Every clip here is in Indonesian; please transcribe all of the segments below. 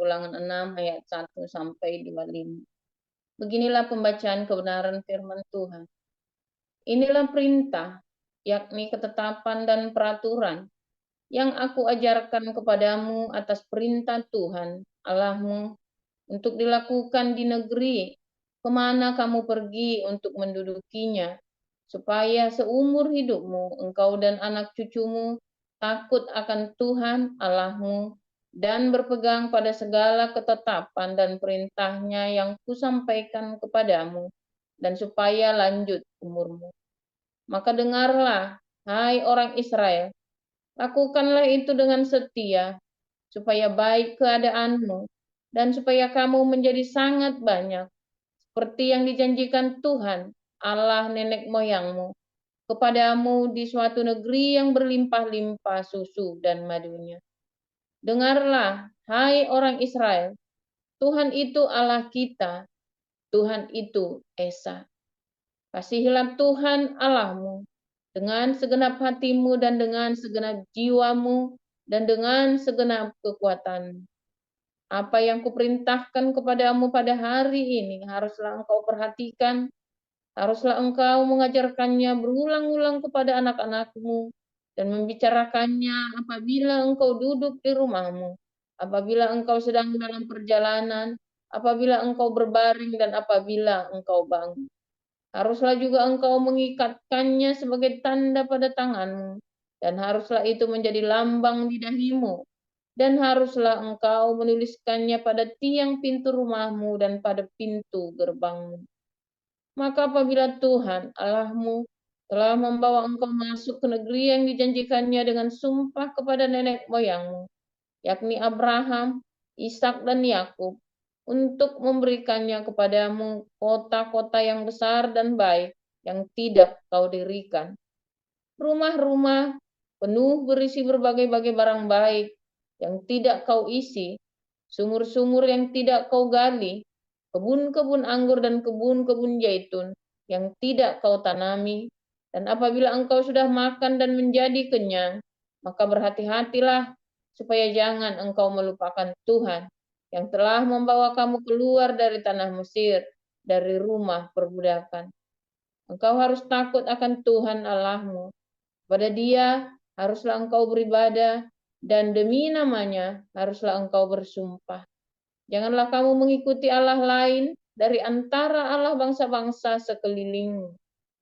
Ulangan 6 ayat 1 sampai 25. Beginilah pembacaan kebenaran firman Tuhan. Inilah perintah, yakni ketetapan dan peraturan yang aku ajarkan kepadamu atas perintah Tuhan Allahmu untuk dilakukan di negeri kemana kamu pergi untuk mendudukinya, supaya seumur hidupmu engkau dan anak cucumu takut akan Tuhan Allahmu dan berpegang pada segala ketetapan dan perintahnya yang kusampaikan kepadamu, dan supaya lanjut umurmu. Maka dengarlah, hai orang Israel, lakukanlah itu dengan setia, supaya baik keadaanmu, dan supaya kamu menjadi sangat banyak, seperti yang dijanjikan Tuhan, Allah nenek moyangmu, kepadamu di suatu negeri yang berlimpah-limpah susu dan madunya. Dengarlah, hai orang Israel, Tuhan itu Allah kita, Tuhan itu Esa. Kasihilah Tuhan Allahmu dengan segenap hatimu dan dengan segenap jiwamu dan dengan segenap kekuatanmu. Apa yang kuperintahkan kepadamu pada hari ini haruslah engkau perhatikan, haruslah engkau mengajarkannya berulang-ulang kepada anak-anakmu dan membicarakannya apabila engkau duduk di rumahmu, apabila engkau sedang dalam perjalanan, apabila engkau berbaring dan apabila engkau bangun. Haruslah juga engkau mengikatkannya sebagai tanda pada tanganmu, dan haruslah itu menjadi lambang di dahimu, dan haruslah engkau menuliskannya pada tiang pintu rumahmu dan pada pintu gerbangmu. Maka apabila Tuhan Allahmu telah membawa engkau masuk ke negeri yang dijanjikannya dengan sumpah kepada nenek moyangmu, yakni Abraham, Ishak dan Yakub, untuk memberikannya kepadamu kota-kota yang besar dan baik yang tidak kau dirikan. Rumah-rumah penuh berisi berbagai-bagai barang baik yang tidak kau isi, sumur-sumur yang tidak kau gali, kebun-kebun anggur dan kebun-kebun zaitun yang tidak kau tanami. Dan apabila engkau sudah makan dan menjadi kenyang, maka berhati-hatilah supaya jangan engkau melupakan Tuhan yang telah membawa kamu keluar dari tanah Mesir, dari rumah perbudakan. Engkau harus takut akan Tuhan Allahmu. Pada Dia haruslah engkau beribadah, dan demi namanya haruslah engkau bersumpah. Janganlah kamu mengikuti Allah lain dari antara Allah bangsa-bangsa sekelilingmu.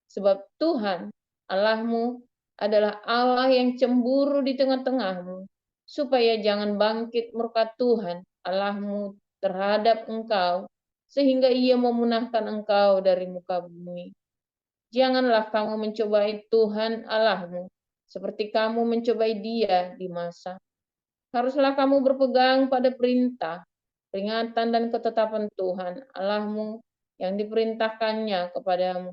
Sebab Tuhan Allahmu adalah Allah yang cemburu di tengah-tengahmu, supaya jangan bangkit murka Tuhan Allahmu terhadap engkau, sehingga Ia memunahkan engkau dari muka bumi. Janganlah kamu mencobai Tuhan Allahmu, seperti kamu mencobai Dia di masa. Haruslah kamu berpegang pada perintah, peringatan dan ketetapan Tuhan Allahmu yang diperintahkannya kepadamu.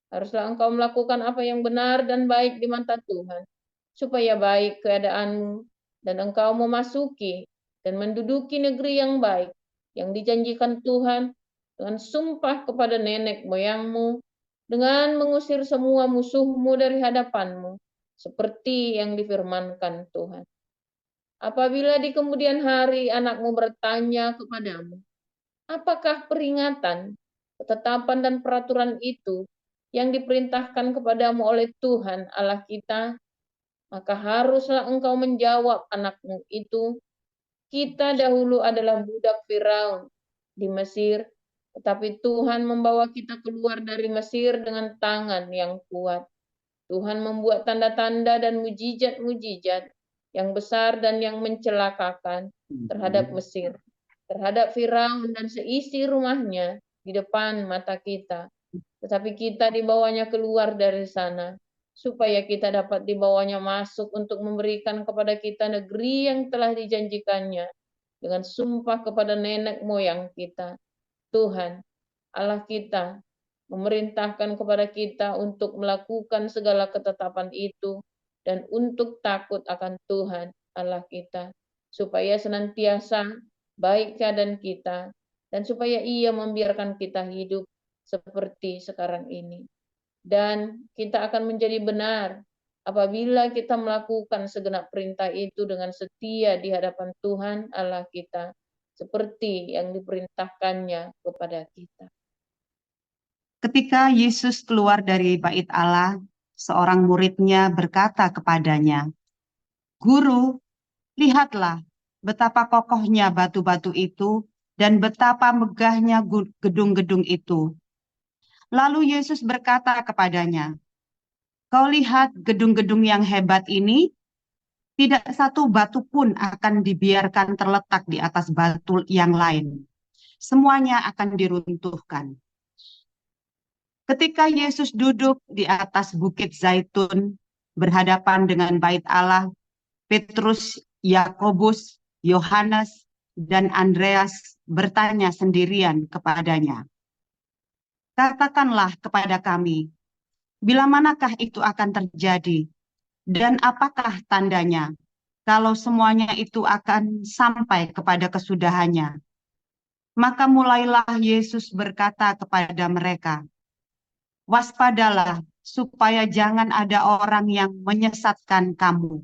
Haruslah engkau melakukan apa yang benar dan baik di mata Tuhan, supaya baik keadaanmu dan engkau memasuki dan menduduki negeri yang baik yang dijanjikan Tuhan dengan sumpah kepada nenek moyangmu, dengan mengusir semua musuhmu dari hadapanmu, seperti yang difirmankan Tuhan. Apabila di kemudian hari anakmu bertanya kepadamu, apakah peringatan, ketetapan dan peraturan itu yang diperintahkan kepadamu oleh Tuhan Allah kita, maka haruslah engkau menjawab anakmu itu, kita dahulu adalah budak Firaun di Mesir, tetapi Tuhan membawa kita keluar dari Mesir dengan tangan yang kuat. Tuhan membuat tanda-tanda dan mujizat-mujizat yang besar dan yang mencelakakan terhadap Mesir, terhadap Firaun dan seisi rumahnya di depan mata kita. Tetapi kita dibawanya keluar dari sana, supaya kita dapat dibawanya masuk untuk memberikan kepada kita negeri yang telah dijanjikannya dengan sumpah kepada nenek moyang kita. Tuhan, Allah kita, memerintahkan kepada kita untuk melakukan segala ketetapan itu dan untuk takut akan Tuhan Allah kita, supaya senantiasa baik keadaan kita dan supaya Ia membiarkan kita hidup seperti sekarang ini. Dan kita akan menjadi benar apabila kita melakukan segenap perintah itu dengan setia di hadapan Tuhan Allah kita, seperti yang diperintahkannya kepada kita. Ketika Yesus keluar dari bait Allah, seorang muridnya berkata kepadanya, "Guru, lihatlah betapa kokohnya batu-batu itu dan betapa megahnya gedung-gedung itu." Lalu Yesus berkata kepadanya, "Kau lihat gedung-gedung yang hebat ini? Tidak satu batu pun akan dibiarkan terletak di atas batu yang lain. Semuanya akan diruntuhkan." Ketika Yesus duduk di atas Bukit Zaitun, berhadapan dengan bait Allah, Petrus, Yakobus, Yohanes, dan Andreas bertanya sendirian kepadanya, "Katakanlah kepada kami, bila manakah itu akan terjadi, dan apakah tandanya, kalau semuanya itu akan sampai kepada kesudahannya?" Maka mulailah Yesus berkata kepada mereka, "Waspadalah, supaya jangan ada orang yang menyesatkan kamu.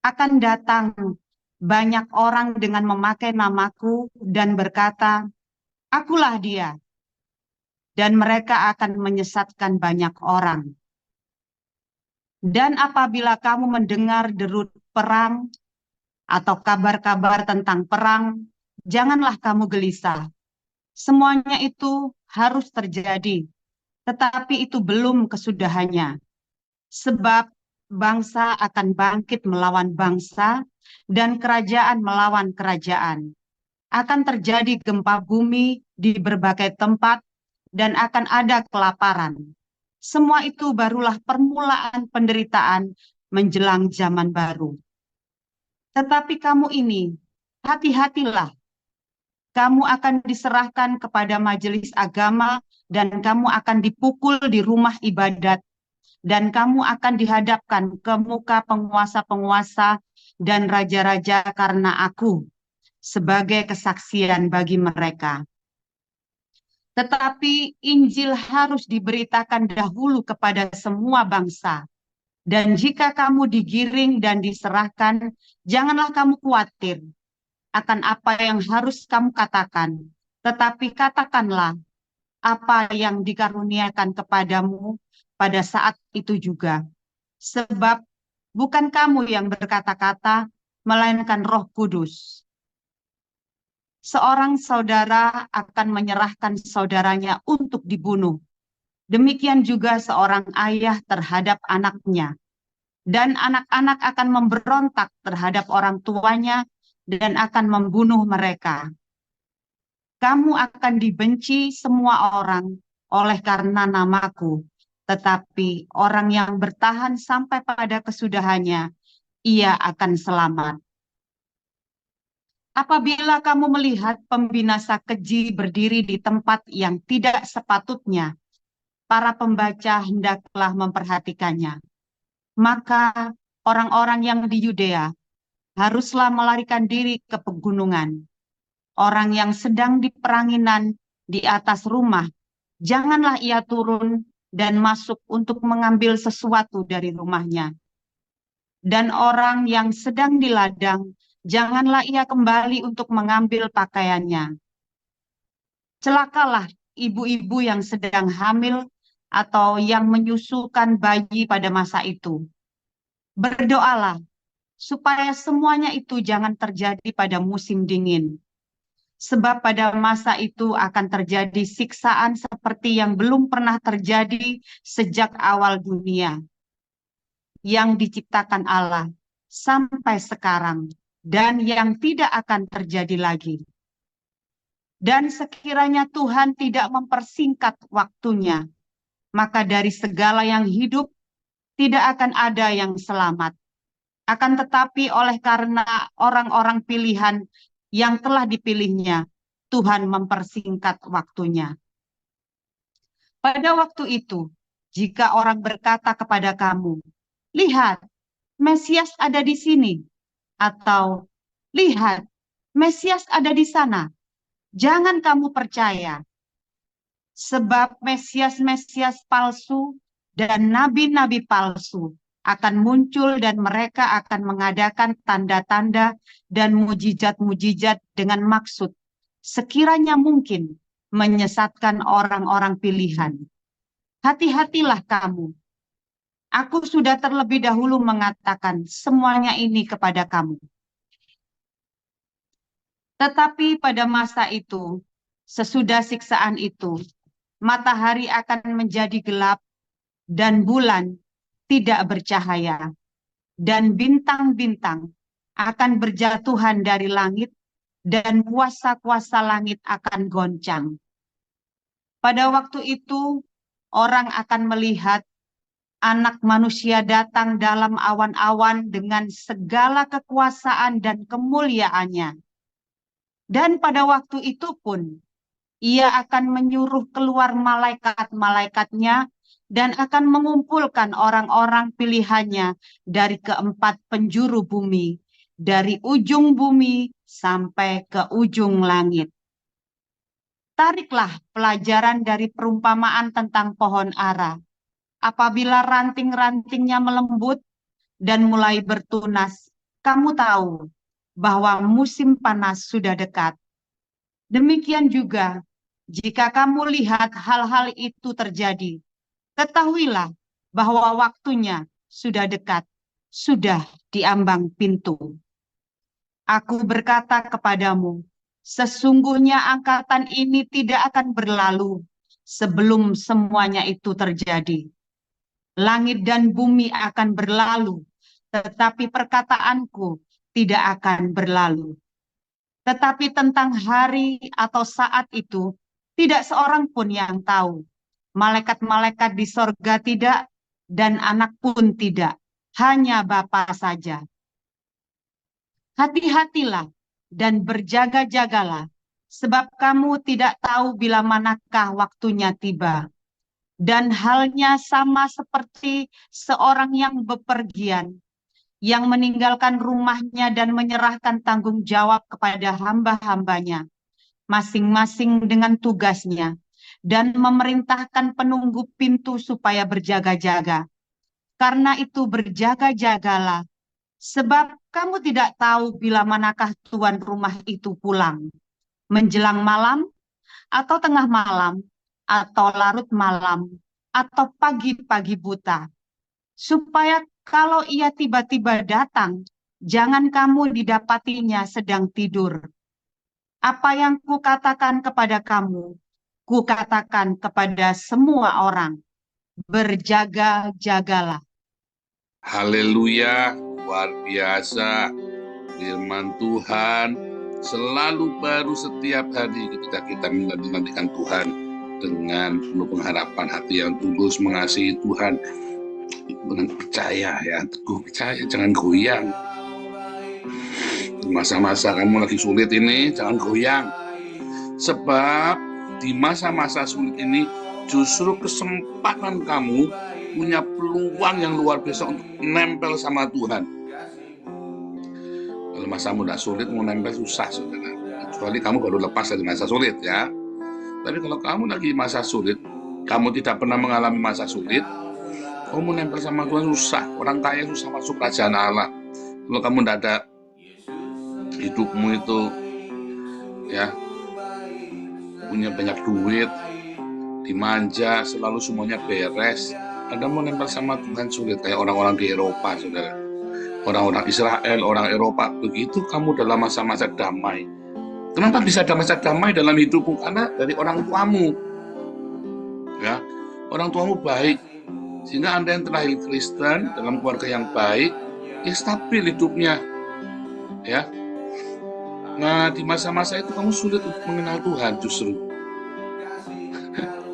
Akan datang banyak orang dengan memakai namaku dan berkata, 'Akulah dia,' dan mereka akan menyesatkan banyak orang. Dan apabila kamu mendengar deru perang atau kabar-kabar tentang perang, janganlah kamu gelisah. Semuanya itu harus terjadi, tetapi itu belum kesudahannya. Sebab bangsa akan bangkit melawan bangsa dan kerajaan melawan kerajaan. Akan terjadi gempa bumi di berbagai tempat dan akan ada kelaparan. Semua itu barulah permulaan penderitaan menjelang zaman baru. Tetapi kamu ini, hati-hatilah. Kamu akan diserahkan kepada majelis agama dan kamu akan dipukul di rumah ibadat, dan kamu akan dihadapkan ke muka penguasa-penguasa dan raja-raja karena aku, sebagai kesaksian bagi mereka. Tetapi Injil harus diberitakan dahulu kepada semua bangsa. Dan jika kamu digiring dan diserahkan, janganlah kamu khawatir akan apa yang harus kamu katakan. Tetapi katakanlah apa yang dikaruniakan kepadamu pada saat itu juga. Sebab bukan kamu yang berkata-kata, melainkan Roh Kudus. Seorang saudara akan menyerahkan saudaranya untuk dibunuh. Demikian juga seorang ayah terhadap anaknya. Dan anak-anak akan memberontak terhadap orang tuanya dan akan membunuh mereka. Kamu akan dibenci semua orang oleh karena namaku. Tetapi orang yang bertahan sampai pada kesudahannya, ia akan selamat. Apabila kamu melihat pembinasa keji berdiri di tempat yang tidak sepatutnya, para pembaca hendaklah memperhatikannya. Maka orang-orang yang di Yudea haruslah melarikan diri ke pegunungan. Orang yang sedang di peranginan di atas rumah, janganlah ia turun dan masuk untuk mengambil sesuatu dari rumahnya. Dan orang yang sedang di ladang, janganlah ia kembali untuk mengambil pakaiannya. Celakalah ibu-ibu yang sedang hamil atau yang menyusukan bayi pada masa itu. Berdoalah supaya semuanya itu jangan terjadi pada musim dingin. Sebab pada masa itu akan terjadi siksaan seperti yang belum pernah terjadi sejak awal dunia yang diciptakan Allah sampai sekarang, dan yang tidak akan terjadi lagi. Dan sekiranya Tuhan tidak mempersingkat waktunya, maka dari segala yang hidup tidak akan ada yang selamat. Akan tetapi oleh karena orang-orang pilihan yang telah dipilihnya, Tuhan mempersingkat waktunya. Pada waktu itu, jika orang berkata kepada kamu, "Lihat, Mesias ada di sini," atau "Lihat, Mesias ada di sana," jangan kamu percaya. Sebab Mesias-Mesias palsu dan nabi-nabi palsu akan muncul dan mereka akan mengadakan tanda-tanda dan mujizat-mujizat dengan maksud sekiranya mungkin menyesatkan orang-orang pilihan. Hati-hatilah kamu. Aku sudah terlebih dahulu mengatakan semuanya ini kepada kamu. Tetapi pada masa itu, sesudah siksaan itu, matahari akan menjadi gelap dan bulan tidak bercahaya, dan bintang-bintang akan berjatuhan dari langit, dan kuasa-kuasa langit akan goncang. Pada waktu itu, orang akan melihat Anak Manusia datang dalam awan-awan dengan segala kekuasaan dan kemuliaannya. Dan pada waktu itu pun, ia akan menyuruh keluar malaikat-malaikatnya dan akan mengumpulkan orang-orang pilihannya dari keempat penjuru bumi, dari ujung bumi sampai ke ujung langit. Tariklah pelajaran dari perumpamaan tentang pohon ara. Apabila ranting-rantingnya melembut dan mulai bertunas, kamu tahu bahwa musim panas sudah dekat. Demikian juga, jika kamu lihat hal-hal itu terjadi, ketahuilah bahwa waktunya sudah dekat, sudah diambang pintu. Aku berkata kepadamu, sesungguhnya angkatan ini tidak akan berlalu sebelum semuanya itu terjadi. Langit dan bumi akan berlalu, tetapi perkataanku tidak akan berlalu. Tetapi tentang hari atau saat itu, tidak seorang pun yang tahu. Malaikat-malaikat di sorga tidak, dan anak pun tidak. Hanya Bapa saja. Hati-hatilah dan berjaga-jagalah, sebab kamu tidak tahu bila manakah waktunya tiba. Dan halnya sama seperti seorang yang bepergian, yang meninggalkan rumahnya dan menyerahkan tanggung jawab kepada hamba-hambanya, masing-masing dengan tugasnya, dan memerintahkan penunggu pintu supaya berjaga-jaga. Karena itu berjaga-jagalah, sebab kamu tidak tahu bila manakah tuan rumah itu pulang, menjelang malam, atau tengah malam, atau larut malam, atau pagi-pagi buta, supaya kalau ia tiba-tiba datang, jangan kamu didapatinya sedang tidur. Apa yang kukatakan kepada kamu, kukatakan kepada semua orang, berjaga-jagalah. Haleluya, luar biasa. Firman Tuhan selalu baru setiap hari ketika kita menantikan Tuhan dengan penuh pengharapan, hati yang tulus mengasihi Tuhan, dengan percaya ya, teguh percaya, jangan goyang. Di masa-masa kamu lagi sulit ini, jangan goyang. Sebab di masa-masa sulit ini justru kesempatan kamu punya peluang yang luar biasa untuk nempel sama Tuhan. Kalau masa muda sulit mau nempel susah, saudara. Kecuali kamu baru lepas dari masa sulit ya. Tapi kalau kamu lagi masa sulit, kamu tidak pernah mengalami masa sulit, kamu nempel sama Tuhan susah. Orang kaya susah masuk kerajaan Allah. Kalau kamu tidak ada hidupmu itu ya punya banyak duit, dimanja, selalu semuanya beres, Anda mau nempel sama Tuhan sulit. Kayak orang-orang di Eropa, saudara. Orang-orang Israel, orang Eropa, begitu kamu dalam masa-masa damai. Kenapa bisa ada masa damai dalam hidupmu? Karena dari orang tuamu. Ya, orang tuamu baik. Sehingga Anda yang terlahir Kristen dalam keluarga yang baik, ya stabil hidupnya. Ya. Nah, di masa-masa itu kamu sulit untuk mengenal Tuhan justru.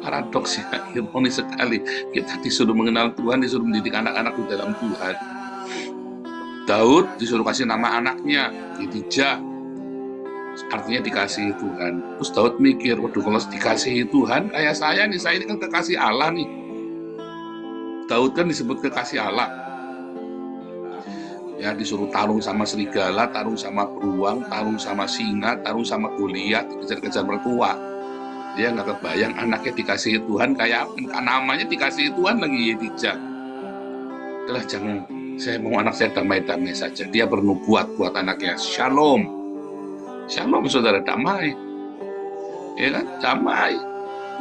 Paradoks ya, ironis sekali. Kita disuruh mengenal Tuhan, disuruh mendidik anak-anak di dalam Tuhan. Daud disuruh kasih nama anaknya, Yedijah. Artinya dikasihi Tuhan. Terus Daud mikir, waduh kalau dikasihi Tuhan, kayak saya ini kan kekasih Allah nih. Daud kan disebut kekasih Allah. Ya, disuruh tarung sama serigala, tarung sama beruang, tarung sama singa, tarung sama Goliat, dikejar-kejar mertua. Dia nggak kebayang anaknya dikasihi Tuhan kayak namanya dikasihi Tuhan lagi Yedijah. adalah jangan, saya mau anak saya damai-damai saja. Dia bernubuat buat anaknya, shalom. Shalom saudara, damai. Ya kan, damai.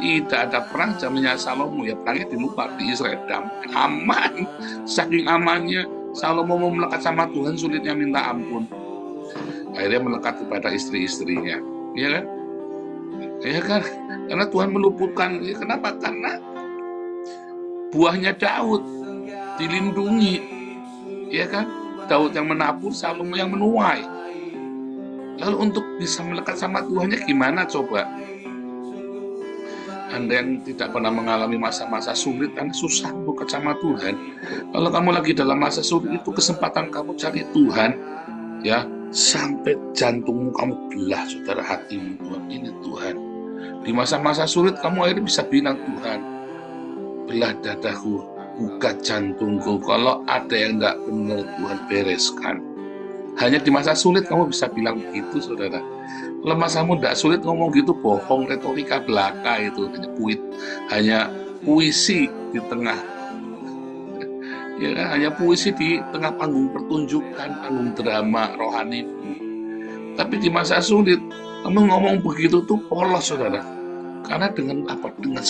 Tidak ada perang zamannya Salomo, ya perangnya di luar, di Israel, damai, aman. Saking amannya, Salomo mau melekat sama Tuhan, sulitnya minta ampun. Akhirnya melekat kepada istri-istrinya, ya kan? Ya kan? Karena Tuhan meluputkan. Ya, kenapa? Karena buahnya Daud dilindungi, ya kan? Daud yang menabur, Salomo yang menuai. Lalu untuk bisa melekat sama Tuhannya gimana coba? Anda yang tidak pernah mengalami masa-masa sulit, Anda susah dekat sama Tuhan. Kalau kamu lagi dalam masa sulit, itu kesempatan kamu cari Tuhan, ya, sampai jantungmu kamu belah, saudara, hatimu, Tuhan, ini Tuhan. Di masa-masa sulit, kamu akhirnya bisa bilang, Tuhan, belah dadaku, buka jantungku, kalau ada yang tidak benar, Tuhan bereskan. Hanya di masa sulit kamu bisa bilang begitu, saudara. Kalau masamu tidak sulit ngomong gitu, bohong, retorika belaka itu, hanya puisi di tengah, ya kan? Hanya puisi di tengah panggung pertunjukan, panggung drama rohani. Tapi di masa sulit, kamu ngomong begitu tuh polos, saudara. Karena dengan apa? Dengan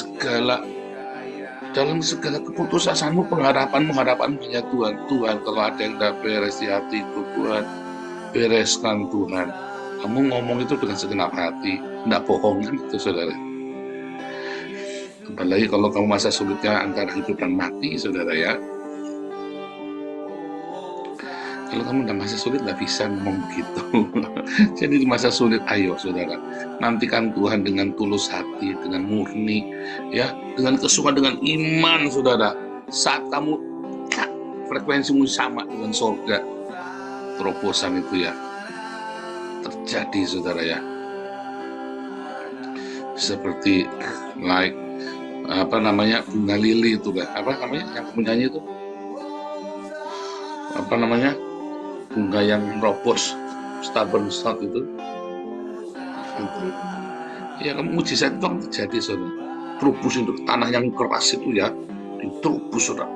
dalam segala keputusasmu, pengharapanmu hanya Tuhan. Tuhan, kalau ada yang tidak beres di hatiku, Tuhan, bereskan Tuhan. Kamu ngomong itu dengan segenap hati, tidak bohong kan itu, saudara. Apalagi kalau kamu masa sulitnya antara hidup dan mati, saudara, ya. Kalau kamu dalam masa sulit tidak bisa ngomong begitu. Jadi di masa sulit, ayo saudara, nantikan Tuhan dengan tulus hati, dengan murni, ya, dengan kesukaan, dengan iman, saudara. Saat kamu frekuensimu sama dengan surga, terobosan itu ya terjadi, saudara, ya. Seperti bunga lili itu kan, yang penyanyi itu bunga yang robos, stubborn sod itu. Ya, mujizat itu akan terjadi, saudara. Terubus itu tanah yang keras itu, ya, diterubus, saudara.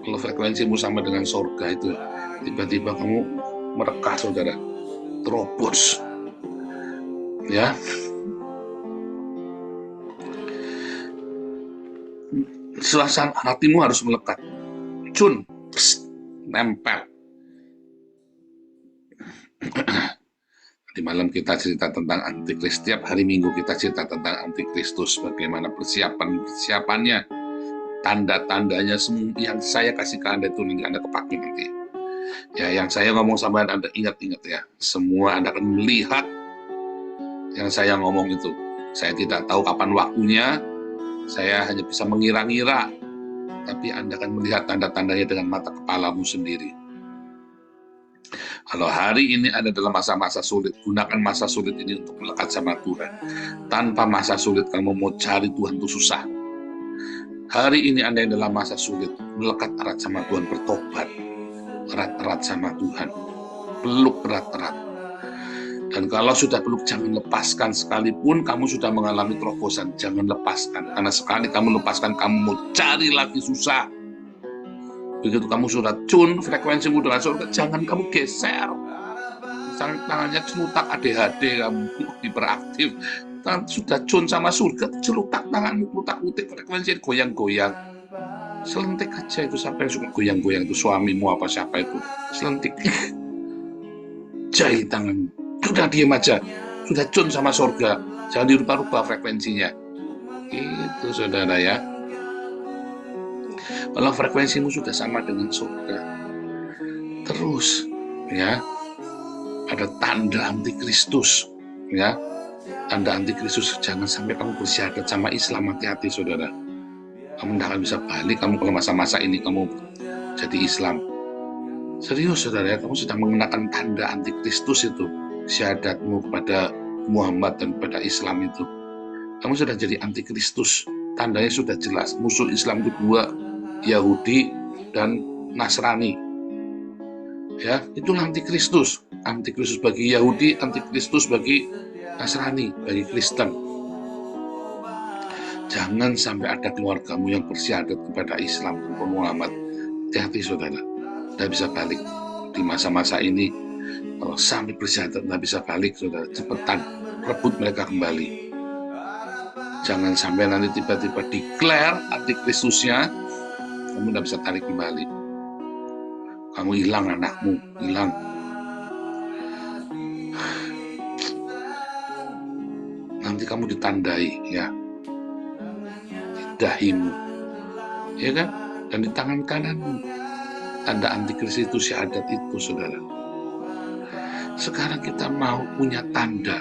Kalau frekuensimu sama dengan surga itu, tiba-tiba kamu merekah, saudara, terobos, ya. Suasana hatimu harus melekat, nempel. Di malam kita cerita tentang antikristus, setiap hari Minggu kita cerita tentang antikristus, bagaimana persiapannya, tanda-tandanya, semua yang saya kasih ke Anda itu nanti Anda kepake nanti. Ya, yang saya ngomong sama Anda, ingat-ingat ya, semua Anda akan melihat yang saya ngomong itu. Saya tidak tahu kapan waktunya, saya hanya bisa mengira-ngira, tapi Anda akan melihat tanda-tandanya dengan mata kepalamu sendiri. Kalau hari ini Anda dalam masa-masa sulit, gunakan masa sulit ini untuk melekat sama Tuhan. Tanpa masa sulit, kamu mau cari Tuhan itu susah. Hari ini Anda yang dalam masa sulit, melekat erat sama Tuhan, bertobat erat-erat sama Tuhan, peluk erat-erat. Dan kalau sudah peluk, jangan lepaskan. Sekalipun kamu sudah mengalami terobosan, jangan lepaskan. Karena sekali kamu lepaskan, kamu mau cari lagi susah. Begitu kamu sudah tune frekuensimu dengan surga, jangan kamu geser. Tangannya celutak ADHD, kamu hiperaktif. Sudah tune sama surga, celutak tanganmu, celutak-celutik frekuensi, goyang-goyang. Selentik aja itu, sampai suka goyang-goyang itu suamimu apa siapa itu, selentik. Jahit tanganmu. Sudah diam aja, sudah tune sama surga, jangan dirubah-rubah frekuensinya. Itu, saudara, ya. Kalau frekuensimu sudah sama dengan surga, terus, ya, ada tanda antikristus, ya, tanda antikristus. Jangan sampai kamu bersyahadat sama Islam, hati-hati, saudara. Kamu tidak akan bisa balik, kamu kalau masa-masa ini kamu jadi Islam. Serius, saudara, ya, kamu sudah mengenakan tanda antikristus itu. Syahadatmu kepada Muhammad dan kepada Islam itu, kamu sudah jadi antikristus. Tandanya sudah jelas. Musuh Islam itu dua, Yahudi dan Nasrani. Ya, itulah antikristus. Antikristus bagi Yahudi, antikristus bagi Nasrani, bagi Kristen. Jangan sampai ada keluargamu yang bersyahadat kepada Islam atau Muhammad. Hati-hati saudara, tidak bisa balik. Di masa-masa ini, kalau sampai bersyahadat tidak bisa balik, saudara, cepetan rebut mereka kembali. Jangan sampai nanti tiba-tiba declare antikristusnya, kamu tidak bisa tarik kembali. Kamu hilang, anakmu hilang. Nanti kamu ditandai, ya, di dahimu, ya kan, dan di tangan kananmu. Tanda antikristus itu syahadat itu, saudara. Sekarang kita mau punya tanda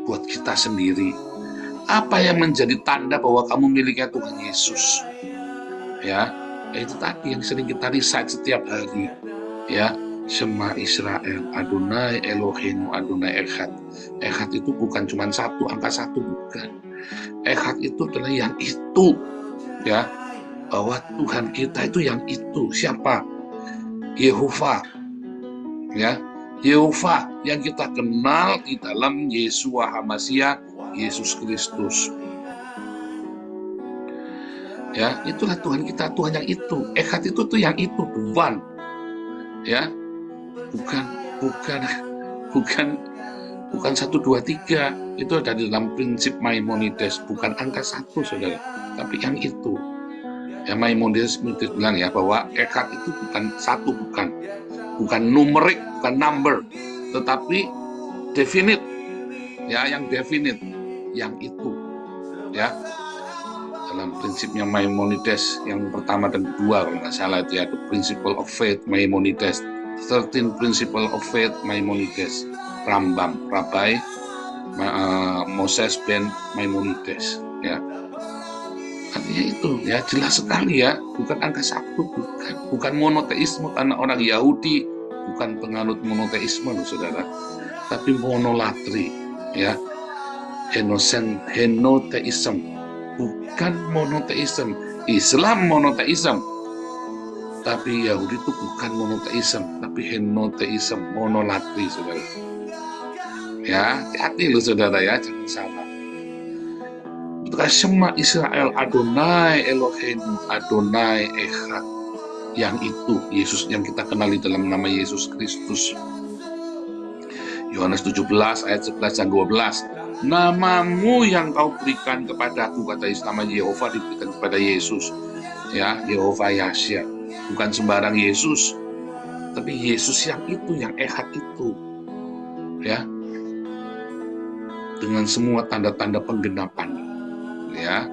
buat kita sendiri. Apa yang menjadi tanda bahwa kamu miliknya Tuhan Yesus? Ya, itu tadi yang sering kita recite setiap hari. Ya, Shema Israel, Adonai Eloheinu, Adonai Echad. Echad itu bukan cuma satu, angka satu, bukan. Echad itu adalah yang itu. Ya, bahwa Tuhan kita itu yang itu. Siapa? Yehova. Ya, Yehova yang kita kenal di dalam Yeshua HaMashiach, Yesus Kristus. Ya, itulah Tuhan kita, Tuhan yang itu. Echad itu tuh yang itu, Tuhan. Ya, bukan 1, 2, 3. Itu ada di dalam prinsip Maimonides, bukan angka 1, saudara, tapi yang itu. Ya, Maimonides bilang ya bahwa Echad itu bukan 1, bukan numerik, bukan number, tetapi definite. Ya, yang definite, yang itu. Ya, dalam prinsipnya Maimonides yang pertama dan kedua, kalau nggak salah itu ya, the principle of faith Maimonides, 13 principle of faith Maimonides, Rambam, Rabbi Moses ben Maimonides. Ya, artinya itu ya, jelas sekali ya, bukan angka 1, bukan monoteisme karena orang Yahudi, bukan penganut monoteisme loh, saudara, tapi monolatri, ya, henoteisme, bukan monoteisme. Islam monoteisme, tapi Yahudi itu bukan monoteisme, tapi henoteisme, monolatri, saudara. Ya, hati-hati loh, saudara, ya, jangan salah. Shema Israel, Adonai Eloheinu, Adonai Echad. Yang itu, Yesus yang kita kenali dalam nama Yesus Kristus. Yohanes 17 ayat 11 dan 12. Namamu yang kau berikan kepadaku, kata Yesus, nama Yehova diberikan kepada Yesus. Ya, Yehova Yahshua. Bukan sembarang Yesus, tapi Yesus yang itu, yang Echad itu. Ya, dengan semua tanda-tanda penggenapan. Ya,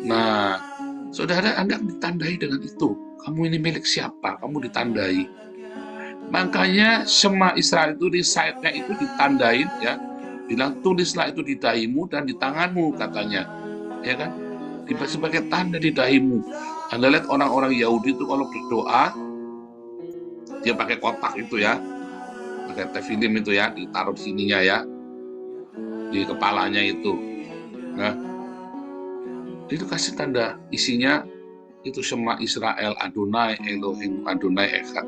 nah, saudara, Anda ditandai dengan itu. Kamu ini milik siapa? Kamu ditandai. Makanya Shema Israel itu recite-nya itu ditandain, ya. Bilang tulislah itu di dahimu dan di tanganmu, katanya. Ya kan? Sebagai tanda di dahimu. Anda lihat orang-orang Yahudi itu kalau berdoa, dia pakai kotak itu ya. Pakai tefilim itu ya, ditaruh sininya ya. Di kepalanya itu. Nah, itu kasih tanda, isinya itu Shema Israel, Adonai Elohim, Adonai Echad.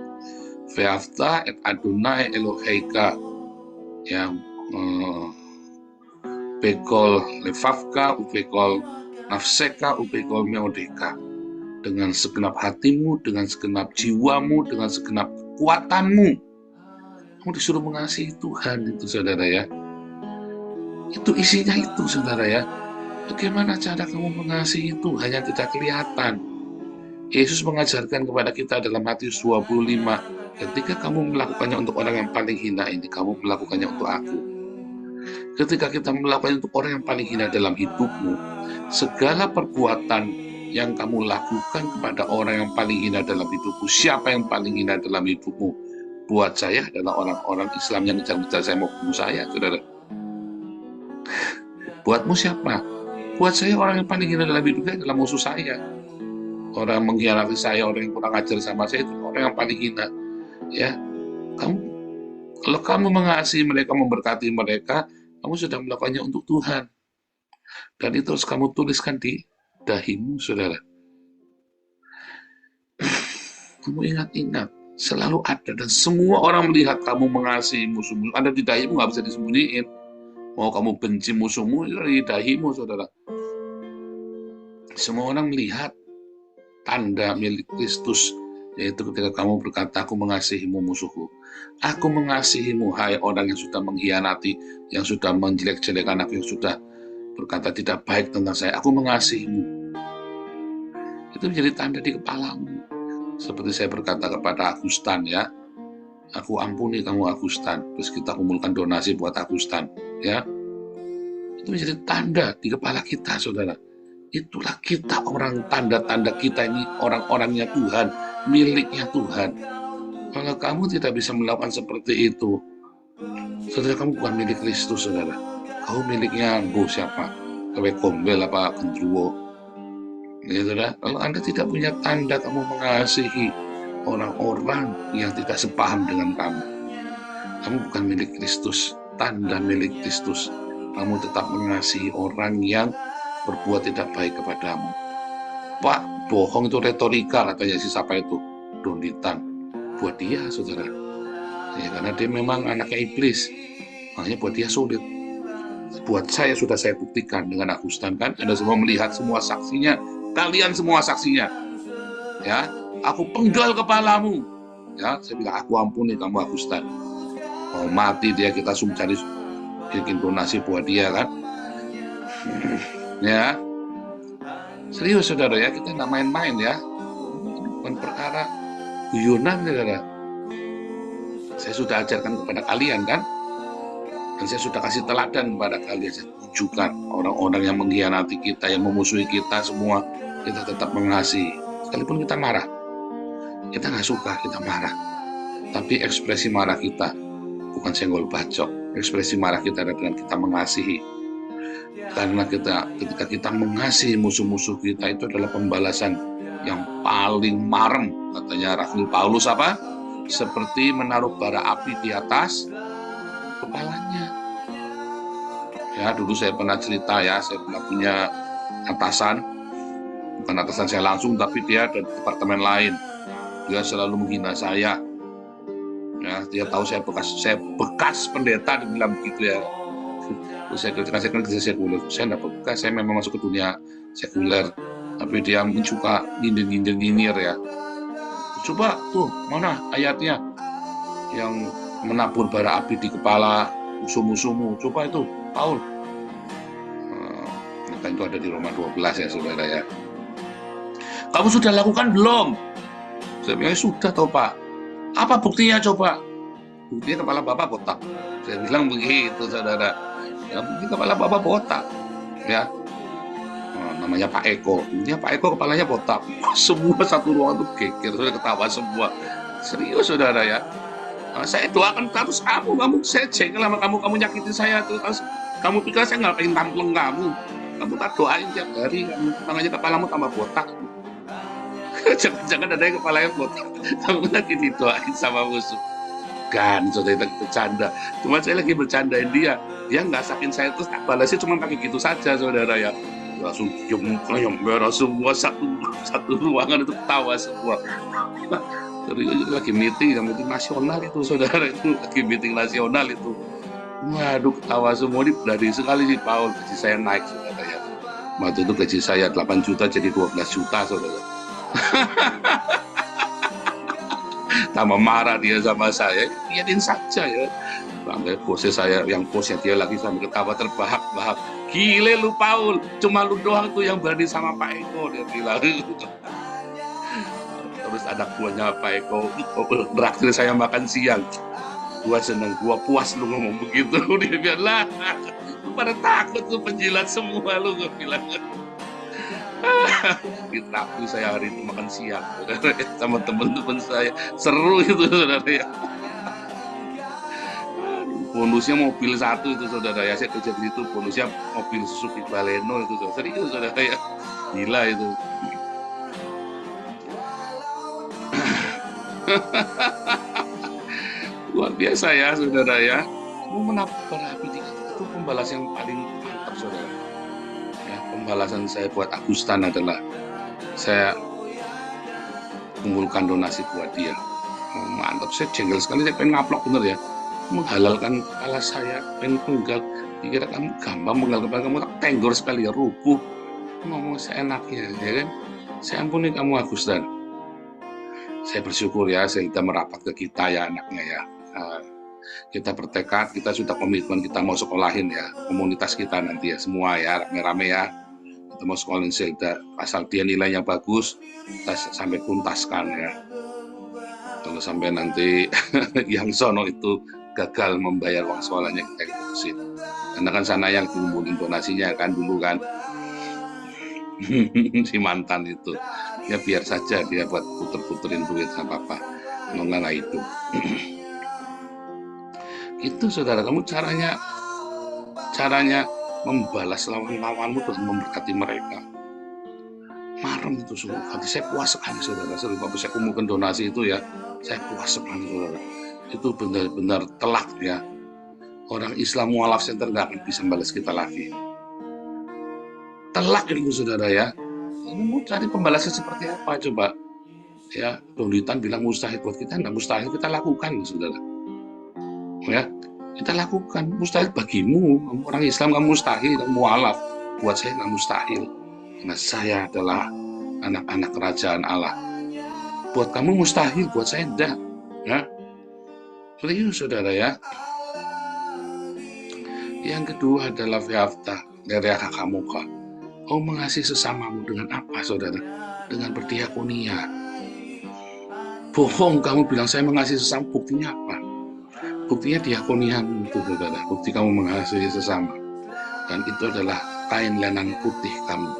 Ve'afta et Adonai Eloheika. Ya, bekol lefafka, ubekol nafseka, ubekol meodeka. Dengan segenap hatimu, dengan segenap jiwamu, dengan segenap kekuatanmu. Kamu disuruh mengasihi Tuhan, itu, saudara, ya. Itu isinya itu, saudara, ya. Bagaimana cara kamu mengasihi itu? Hanya tidak kelihatan. Yesus mengajarkan kepada kita dalam Matius 25, ketika kamu melakukannya untuk orang yang paling hina ini, kamu melakukannya untuk aku. Ketika kita melakukannya untuk orang yang paling hina dalam hidupmu, segala perbuatan yang kamu lakukan kepada orang yang paling hina dalam hidupmu, siapa yang paling hina dalam hidupmu? Buat saya adalah orang-orang Islam yang ngejar-ngejar saya mau bunuh saya, saudara. Buatmu siapa? Buat saya orang yang paling hina dalam hidupnya adalah musuh saya. Orang mengkhianati saya, orang yang kurang ajar sama saya, itu orang yang paling hina. Ya, kalau kamu mengasihi mereka, memberkati mereka, kamu sudah melakukannya untuk Tuhan. Dan itu harus kamu tuliskan di dahimu, saudara. Kamu ingat-ingat, selalu ada, dan semua orang melihat kamu mengasihi musuh-musuh. Ada di dahimu, nggak bisa disembunyiin. Mau kamu benci musuhmu, itu dari dahimu, saudara. Semua orang melihat tanda milik Kristus, yaitu ketika kamu berkata, aku mengasihimu musuhku. Aku mengasihimu, hai orang yang sudah mengkhianati, yang sudah menjelek-jelekan aku, yang sudah berkata tidak baik tentang saya. Aku mengasihimu. Itu menjadi tanda di kepalamu. Seperti saya berkata kepada Agustan, ya, aku ampuni kamu Agustan. Terus kita kumpulkan donasi buat Agustan, ya. Itu menjadi tanda di kepala kita, saudara. Itulah kita, orang, tanda-tanda kita ini orang-orangnya Tuhan, miliknya Tuhan. Kalau kamu tidak bisa melakukan seperti itu, saudara, kamu bukan milik Kristus, saudara. Kamu miliknya siapa? Kewe Gombel apa Gendruwo? Ya, saudara. Kalau Anda tidak punya tanda kamu mengasihi orang-orang yang tidak sepaham dengan kamu bukan milik Kristus. Tanda milik Kristus, kamu tetap mengasihi orang yang berbuat tidak baik kepadamu. Pak, bohong itu retorika, katanya si siapa itu, Donitan. Buat dia, saudara, ya, karena dia memang anaknya iblis, makanya buat dia sulit. Buat saya sudah saya buktikan dengan Agustan, kan Anda semua melihat semua saksinya, kalian semua saksinya, ya. Aku penggal kepalamu, ya. Saya bilang, aku ampuni kamu Agustan. Mau mati dia, kita cari bikin donasi buat dia, kan. Ya, serius, saudara, ya, kita nggak main-main, ya. Bukan perkara guyonan, saudara. Saya sudah ajarkan kepada kalian, kan, dan saya sudah kasih teladan kepada kalian. Saya tunjukkan orang-orang yang mengkhianati kita, yang memusuhi kita, semua kita tetap mengasihi, sekalipun kita marah. Kita nggak suka, kita marah, tapi ekspresi marah kita bukan senggol bacok. Ekspresi marah kita adalah dengan kita mengasihi. Karena ketika kita mengasihi musuh-musuh kita, itu adalah pembalasan yang paling marem, katanya Rasul Paulus, apa? Seperti menaruh bara api di atas kepalanya. Ya, dulu saya pernah cerita, ya, saya pernah punya atasan, bukan atasan saya langsung, tapi dia dari departemen lain. Dia selalu menghina saya. Ya, dia tahu saya bekas pendeta, dibilang begitu, ya. Saya kerja sekuler. Saya tidak bekas, saya memang masuk ke dunia sekuler, tapi dia suka nyindir-nyindir, ya. Coba tuh, mana ayatnya yang menabur bara api di kepala musuh-musuhmu? Coba itu, Paul. Itu ada di Roma 12, ya, saudara, ya. Kamu sudah lakukan belum? Saya bilang, sudah toh, Pak. Apa buktinya coba? Buktinya kepala Bapak botak. Saya bilang begitu, saudara. Ya, bukti kepala Bapak botak, ya. Namanya Pak Eko. Dia Pak Eko kepalanya botak. Semua satu ruangan tuh geger, sudah ketawa semua. Serius, saudara, ya. Saya doakan terus kamu saya jengkel sama kamu nyakitin saya terus. Kamu pikir saya nggak pengen tampleng kamu tak doain tiap hari, makanya kepalamu tambah botak. Jangan ada yang kepalanya botak, kamu lagi didoain sama musuh. Kan, saudara, kita bercanda. Cuma saya lagi bercandain dia nggak sakin saya, terus balasnya cuma pakai gitu saja, saudara, ya. Langsung diem, merah semua, satu ruangan itu tawa semua. Jadi lagi meeting nasional itu, saudara, itu lagi meeting nasional itu. Waduh, ketawa semua. Ini berani sekali sih Paul, gaji saya naik, saudara, ya. Waktu itu gaji saya 8 juta jadi 12 juta, saudara. Tambah marah dia sama saya, lihatin saja, ya. Sampai bosnya saya, yang bosnya dia lagi sampai ketawa terbahak-bahak. Gile lu Paul, cuma lu doang tuh yang berani sama Pak Eko, dia bilang. Terus anak buahnya Pak Eko traktir saya makan siang. Gua seneng, gua puas lu ngomong begitu. Dia bilang, lah, lu pada takut lu penjilat semua lu, gua bilang. Ditraktir saya hari itu makan siang, saudara, sama teman-teman saya. Seru itu, saudara, ya. Bonusnya mobil 1 itu, saudara, ya. Saya kerja di situ, bonusnya mobil Suzuki Baleno itu, saudara. Serius, saudara, ya. Gila itu. Luar biasa, ya, saudara, ya. Mau menabur bara api itu pembalasan yang paling mantap, saudara. Ya, pembalasan saya buat Agustan adalah saya mengumpulkan donasi buat dia. Mantap, saya jengkel sekali, saya pengen ngaplok, bener, ya. Menghalalkan kepala saya, pengen penggal. Dikira kamu gampang menggal kepala kamu, tak tenggor sekali ya, rubuh. Ngomong seenaknya, ya kan? Saya ampuni kamu Agustan. Saya bersyukur ya, saya kita merapat ke kita ya anaknya ya. Kita bertekad, kita sudah komitmen, kita mau sekolahin ya, komunitas kita nanti ya, semua ya, rame-rame ya. Kita mau sekolahin Zelda, asal dia nilainya bagus, kita sampai tuntaskan ya. Kalau sampai nanti yang sono itu gagal membayar uang sekolahnya, kita terusin. Karena kan sana yang kumpulin donasinya kan dulu kan, si mantan itu. Ya biar saja dia buat puter-puterin duit sama papa, nggak itu. Itu saudara, kamu caranya membalas lawan-lawanmu dengan memberkati mereka. Marem itu sungguh hati saya puas sekali saudara. Waktu saya kumpulkan donasi itu ya, saya puas sekali saudara. Itu benar-benar telak ya. Orang Islam Mualaf Center nggak akan bisa membalas kita lagi. Telak itu saudara ya. Ini mau cari pembalasan seperti apa coba? Ya, Donitan bilang mustahil buat kita, nggak mustahil kita lakukan saudara. Ya, kita lakukan. Mustahil bagimu, kamu orang Islam kamu mustahil, kamu mualaf. Buat saya nggak mustahil, karena saya adalah anak-anak kerajaan Allah. Buat kamu mustahil, buat saya enggak. Ya, serius saudara ya. Yang kedua adalah fi'afta dari kamu kok. Kau mengasihi sesamamu dengan apa saudara? Dengan berdiakonia. Bohong kamu bilang saya mengasihi sesama, buktinya apa? Buktinya diakoniamu itu saudara, bukti kamu mengasihi sesama. Dan itu adalah kain lenan putih kamu.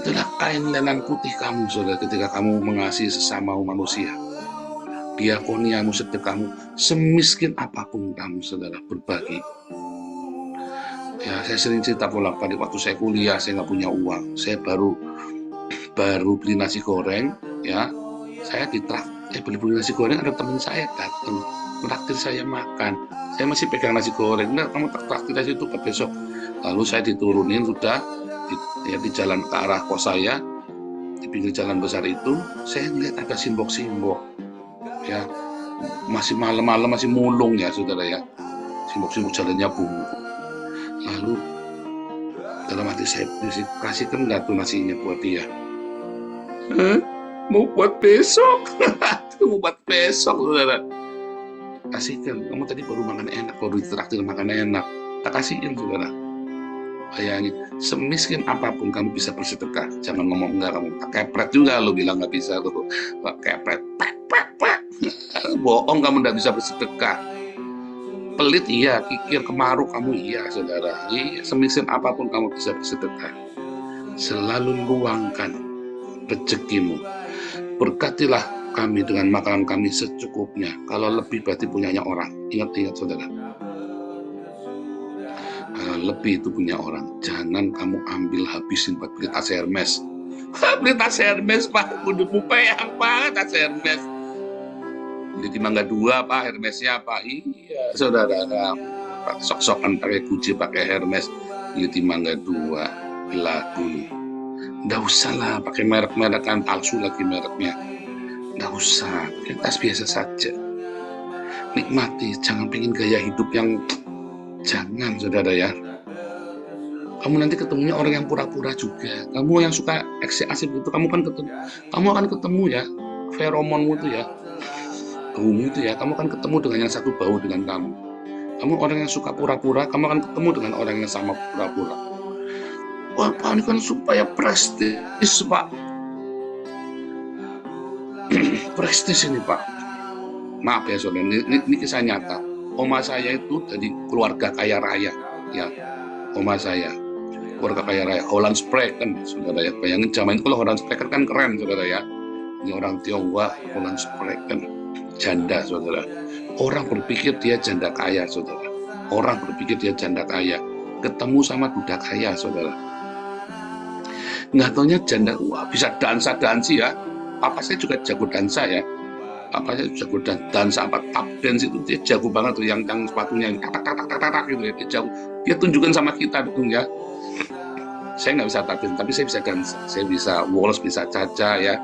Itulah kain lenan putih kamu saudara, ketika kamu mengasihi sesama manusia. Diakoniamu, sedekahmu, semiskin apapun kamu saudara, berbagi. Ya, saya sering cerita bolak-balik waktu saya kuliah, saya nggak punya uang, saya baru beli nasi goreng, ya, saya beli nasi goreng, ada teman saya datang, menraktir saya makan, saya masih pegang nasi goreng, nah, kamu traktir aja itu ke besok, lalu saya diturunin sudah, di jalan ke arah kos saya, di pinggir jalan besar itu, saya melihat ada simbok-simbok, ya, masih malam-malam masih mulung ya saudara ya, simbok-simbok jalannya bungu. Lalu dalam hati saya kasihkan nggak tuh nasinya buat dia. Mau buat besok. Mau buat besok saudara. Kasihkan, kamu tadi baru makan enak, baru ditraktir makan enak, tak kasihin saudara. Bayangin, semiskin apapun kamu bisa bersedekah. Jangan ngomong enggak, kamu tak kepret juga lo bilang nggak bisa tuh. Pak kepret, bohong, kamu nggak bisa bersedekah. Pelit iya, kikir, kemaru kamu iya saudara. Iya, semiskin apapun kamu bisa bersedekah. Selalu luangkan rezekimu. Berkatilah kami dengan makanan kami secukupnya. Kalau lebih berarti punyanya orang. Ingat saudara. Kalau lebih itu punya orang. Jangan kamu ambil habisin buat beli tas Hermes. Beli tas Hermes Pak, budutmu peyang banget tas Hermes. Beli di Mangga 2 Pak, Hermesnya Pak. Iya saudara, sok-sokan pakai Gucci, pakai Hermes. Beli di Mangga 2 lagu. Nggak usah lah pakai merek-merek kan, palsu lagi mereknya. Nggak usah, pakai tas biasa saja. Nikmati, jangan pengen gaya hidup yang jangan saudara ya. Kamu nanti ketemunya orang yang pura-pura juga. Kamu yang suka asik itu, kamu akan ketemu ya feromonmu itu ya. Baumu itu ya, kamu akan ketemu dengan yang satu bau dengan kamu. Kamu orang yang suka pura-pura, kamu akan ketemu dengan orang yang sama pura-pura. Wah Pak, ini kan supaya prestis Pak. Prestis ini Pak. Maaf ya saudara, ini kisah nyata. Oma saya itu dari keluarga kaya raya, ya. Oma saya, keluarga kaya raya, Holland Spreken, saudara ya. Bayangin zaman itu kalau Holland Spreken kan keren saudara ya. Ini orang Tionghoa, Holland Spreken. Janda saudara, orang berpikir dia janda kaya saudara, orang berpikir dia janda kaya, ketemu sama duda kaya saudara, nggak taunya janda, wah bisa dansa-dansi ya. Papa saya juga jago dansa ya, papa saya jago dansa apa tap dance itu, dia jago banget tuh, yang sepatunya yang tak gitu ya, dia jago, dia tunjukkan sama kita tuh ya. Saya nggak bisa tap dance, tapi saya bisa dansa, saya bisa waltz, bisa caca ya,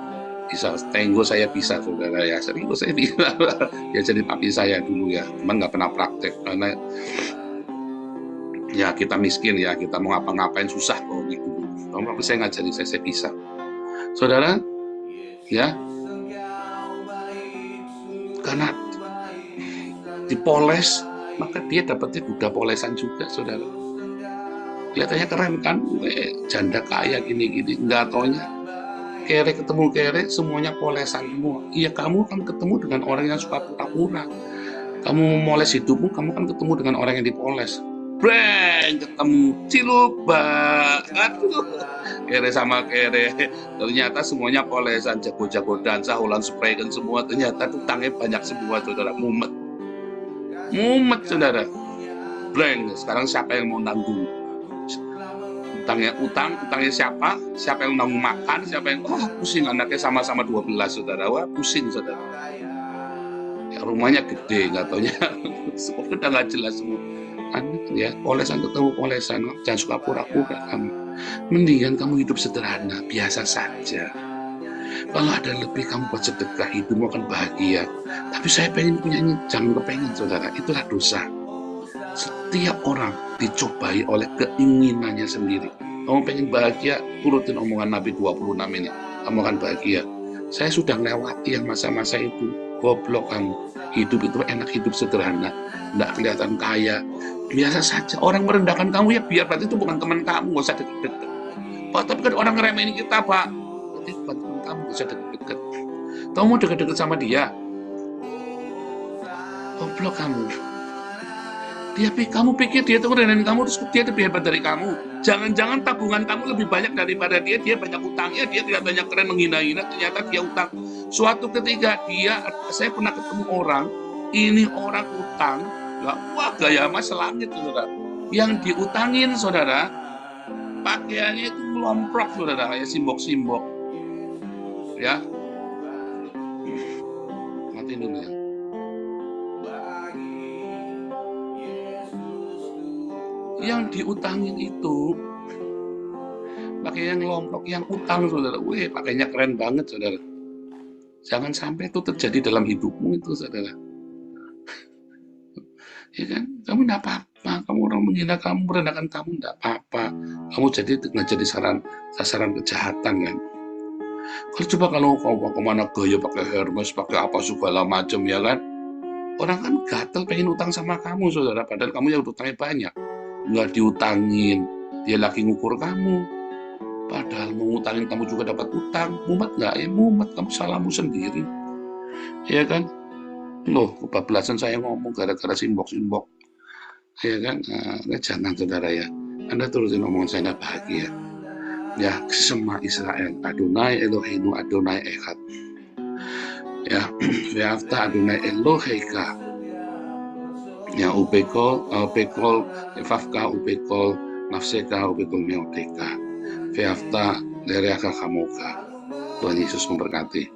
bisa tango, saya bisa saudara ya, serius saya bisa. Ya jadi papi saya dulu ya, cuman nggak pernah praktek karena Ya kita miskin ya, kita mau ngapa-ngapain susah kok gitu. Tapi saya ngajari, saya bisa. Saudara, ya, karena dipoles, maka dia dapatnya kuda polesan juga, saudara. Kelihatannya keren kan, janda kaya gini-gini, nggak taunya kere ketemu kere, semuanya polesan semua. Iya, kamu kan ketemu dengan orang yang suka pura-pura. Kamu moles hidupmu, kamu kan ketemu dengan orang yang dipoles. Breng, ketemu ciluk banget. Kere sama kere, ternyata semuanya polesan, jago-jago dansa, ulan spray kan semua. Ternyata utangnya banyak semua, saudara. Mumet, saudara. Breng, sekarang siapa yang mau nanggung? Utangnya siapa yang nanggung makan, siapa yang pusing, anaknya sama-sama 12, saudara. Wah, pusing, saudara. Ya, rumahnya gede, nggak taunya udah nggak jelas semua. Ya, polesan ketemu polesan, jangan suka pura-pura kamu. Mendingan kamu hidup sederhana, biasa saja. Kalau ada lebih kamu buat sedekah, hidupmu akan bahagia. Tapi saya pengen punya ini, jangan kepengen, saudara. Itulah dosa. Setiap orang dicobai oleh keinginannya sendiri. Kamu pengen bahagia, turutin omongan Nabi 26 ini. Kamu akan bahagia. Saya sudah melewati yang masa-masa itu. Goblok kamu. Hidup itu enak, hidup sederhana. Nggak kelihatan kaya. Biasa saja. Orang merendahkan kamu, ya biar, berarti itu bukan teman kamu. Nggak usah deket-deket. Pak, tapi kan orang ngeremehin kita, Pak. Berarti bukan teman kamu. Nggak usah deket-deket. Kamu mau deket-deket sama dia? Goblok kamu. Kamu pikir dia tuh ngeremehin kamu, terus dia lebih hebat dari kamu. Jangan-jangan tabungan kamu lebih banyak daripada dia. Dia banyak utangnya, dia tidak banyak keren menghina-hina. Ternyata dia utang. Suatu ketika saya pernah ketemu orang, ini orang utang, wah gaya mas selangit, saudara. Yang diutangin, saudara, pakaiannya itu melomprok, saudara, kayak simbok-simbok. Ya, matiin dulu ya. Yang diutangin itu pakaian lomprok, yang utang, saudara. Wih, pakainya keren banget, saudara. Jangan sampai itu terjadi dalam hidupmu itu, saudara. Ya kan? Kamu enggak apa-apa. Kamu orang menghina kamu, merendahkan kamu, enggak apa-apa. Kamu nggak jadi sasaran kejahatan kan? Kalau kemana gaya pakai Hermes, pakai apa segala macam, ya kan? Orang kan gatel pengen utang sama kamu, saudara. Padahal kamu yang utangnya banyak. Nggak diutangin, dia lagi ngukur kamu. Padahal mau ngutangin kamu juga dapat utang. Mumet nggak? Ya mumet, kamu salahmu sendiri. Ya kan? Loh, kebablasan saya ngomong gara-gara simbok-simbok. Ya kan? Nah, jangan, saudara ya. Anda turutin omongan saya, nggak bahagia. Ya, Shema Israel. Adonai Eloheinu Adonai Echad. Ya, Ve'afta Adonai Eloheika. Ya, upekol, efafka, upekol, nafseka, upekol meoteka. Ve'afta lereaka kamoka. Tuhan Yesus memberkati.